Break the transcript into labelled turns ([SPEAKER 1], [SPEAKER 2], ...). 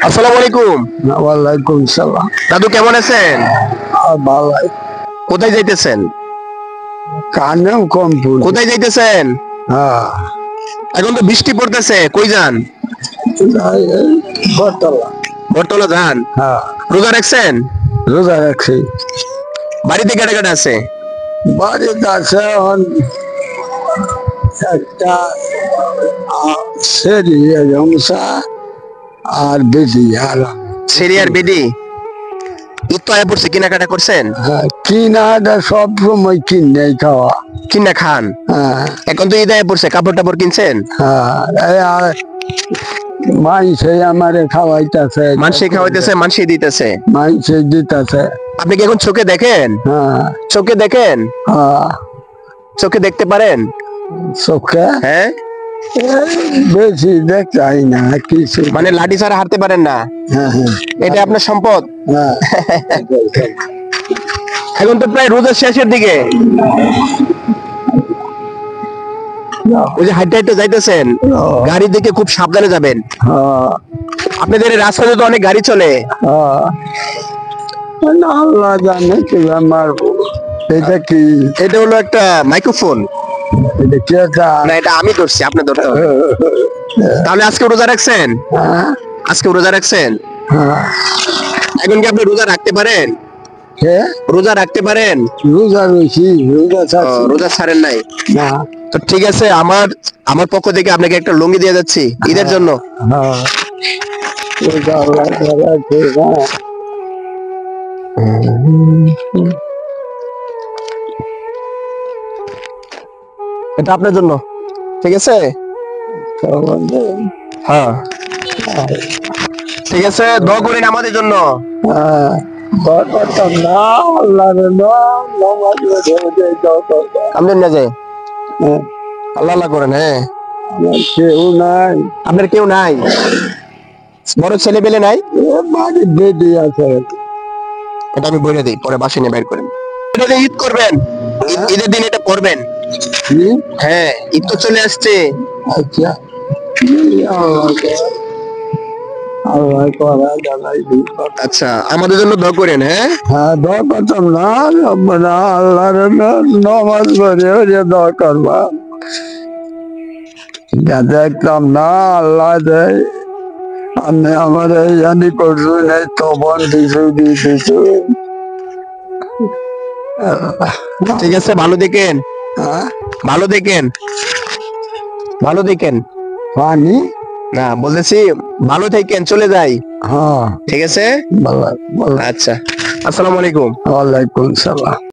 [SPEAKER 1] আসসালামু আলাইকুম।
[SPEAKER 2] ওয়ালাইকুম সালাম।
[SPEAKER 1] দাদু কেমন আছেন?
[SPEAKER 2] ভালো।
[SPEAKER 1] কোথায় যাইতেছেন?
[SPEAKER 2] কানেও কম ফুল।
[SPEAKER 1] কোথায় যাইতেছেন?
[SPEAKER 2] হ্যাঁ,
[SPEAKER 1] এখন তো বৃষ্টি পড়তেছে, কই যান?
[SPEAKER 2] বটতলা।
[SPEAKER 1] বটতলা যান?
[SPEAKER 2] হ্যাঁ,
[SPEAKER 1] রোজা রাখছেন?
[SPEAKER 2] রোজা রাখছি।
[SPEAKER 1] বাড়িতে কেটে কেটে আছে?
[SPEAKER 2] বাড়িতে আছে এখন একটা সেরি রমসা আর বেশি আর
[SPEAKER 1] সিরিয়ার বেডি ঈদ তো আয়া পড়ছে, কেনাকাটা করছেন?
[SPEAKER 2] কিনাটা সব সময় কিনে খাওয়া।
[SPEAKER 1] কিনা খান?
[SPEAKER 2] হ্যাঁ
[SPEAKER 1] এখন তো ঈদ আয়া পড়ছে, কাপড় টাপড় কিনছেন?
[SPEAKER 2] হ্যাঁ, মাইসে আমারে খাওয়াইতেছে,
[SPEAKER 1] মানসি খাওয়াইতেছে, মানসি দিতেছে,
[SPEAKER 2] মাইসে দিতেছে।
[SPEAKER 1] আপনি কি এখন চোখে দেখেন?
[SPEAKER 2] হ্যাঁ
[SPEAKER 1] চোখে দেখেন?
[SPEAKER 2] হ্যাঁ,
[SPEAKER 1] চোখে দেখতে পারেন?
[SPEAKER 2] চোখে
[SPEAKER 1] হ্যাঁ,
[SPEAKER 2] বেশি দেখাই না কিছু।
[SPEAKER 1] মানে লাঠি ছাড়া হাঁটতে পারেন না?
[SPEAKER 2] হ্যাঁ হ্যাঁ
[SPEAKER 1] এটা আপনার সম্পদ।
[SPEAKER 2] হ্যাঁ।
[SPEAKER 1] এখন তো প্রায় রোজার শেষের দিকে, ওই যে হাইটে হাইটে যাইতেছেন, গাড়ি দিকে খুব সাবধানে যাবেন। আপনাদের এই রাস্তাতে তো অনেক গাড়ি চলে।
[SPEAKER 2] আল্লাহ জানে কি মারবো। এটা কি?
[SPEAKER 1] এটা হলো একটা মাইক্রোফোন।
[SPEAKER 2] এটা কি একটা?
[SPEAKER 1] না, এটা আমি ধরছি, আপনি ধরতে হবে। তাহলে আজকে রোজা রাখছেন?
[SPEAKER 2] হ্যাঁ
[SPEAKER 1] আজকে রোজা রাখছেন?
[SPEAKER 2] হ্যাঁ।
[SPEAKER 1] এখন কি আপনি রোজা রাখতে পারেন?
[SPEAKER 2] কে?
[SPEAKER 1] রোজা রাখতে পারেন?
[SPEAKER 2] রোজা রয়েছি, রোজা
[SPEAKER 1] ও,
[SPEAKER 2] ছাড়ছি
[SPEAKER 1] রোজা ছাড়েন নাই?
[SPEAKER 2] না।
[SPEAKER 1] তো ঠিক আছে, আমার আমার পক্ষ থেকে আপনাকে একটা লুঙ্গি দিয়ে যাচ্ছি ঈদের জন্য।
[SPEAKER 2] হ্যাঁ, রোজা আল্লাহ রাখে, হ্যাঁ।
[SPEAKER 1] এটা আপনার জন্য, ঠিক আছে? হ্যাঁ, ঠিক আছে, দোয়া করেন আমাদের জন্য।
[SPEAKER 2] হ্যাঁ, দোয়া করতাম না, আল্লাহর নাম নামাজ পড়ে দোয়া করতাম।
[SPEAKER 1] আমদের না যায়,
[SPEAKER 2] হ্যাঁ,
[SPEAKER 1] আল্লাহ আল্লাহ করেন। হ্যাঁ,
[SPEAKER 2] আমার কেউ নাই,
[SPEAKER 1] আপনার কেউ নাই? বড় ছেলে পেলে নাই?
[SPEAKER 2] বাড়ি বেডি আছে।
[SPEAKER 1] এটা আমি বলে দিই, পরে বাসে নিয়ে বের করেন। এটা দিয়ে ঈদ করবেন, ঈদের দিন এটা পড়বেন।
[SPEAKER 2] কি?
[SPEAKER 1] হ্যাঁ, ঈদ তো চলে আসছে।
[SPEAKER 2] আচ্ছা, আল্লাহ করা জানাই দিই।
[SPEAKER 1] আচ্ছা, আমাদের জন্য দোয়া করেন। হ্যাঁ,
[SPEAKER 2] হ্যাঁ, দোয়া করতাম না, রব্বানা আল্লাহর নামাজ পড়ে ওরে দোয়া করবা। যা দেখতাম না, আল্লাহ দেয়। আমি আমার জানি করছু নাই, তখন কিছু দিয়েছি।
[SPEAKER 1] ঠিক আছে, ভালো দেখেন,
[SPEAKER 2] হ্যাঁ,
[SPEAKER 1] ভালো দেখেন, ভালো দেখেন।
[SPEAKER 2] পানি।
[SPEAKER 1] না, বলতেছি ভালো থাকেন, চলে যাই।
[SPEAKER 2] হ্যাঁ,
[SPEAKER 1] ঠিক আছে,
[SPEAKER 2] ভালো ভালো।
[SPEAKER 1] আচ্ছা, আসসালামু আলাইকুম।
[SPEAKER 2] ওয়ালাইকুম সালাম।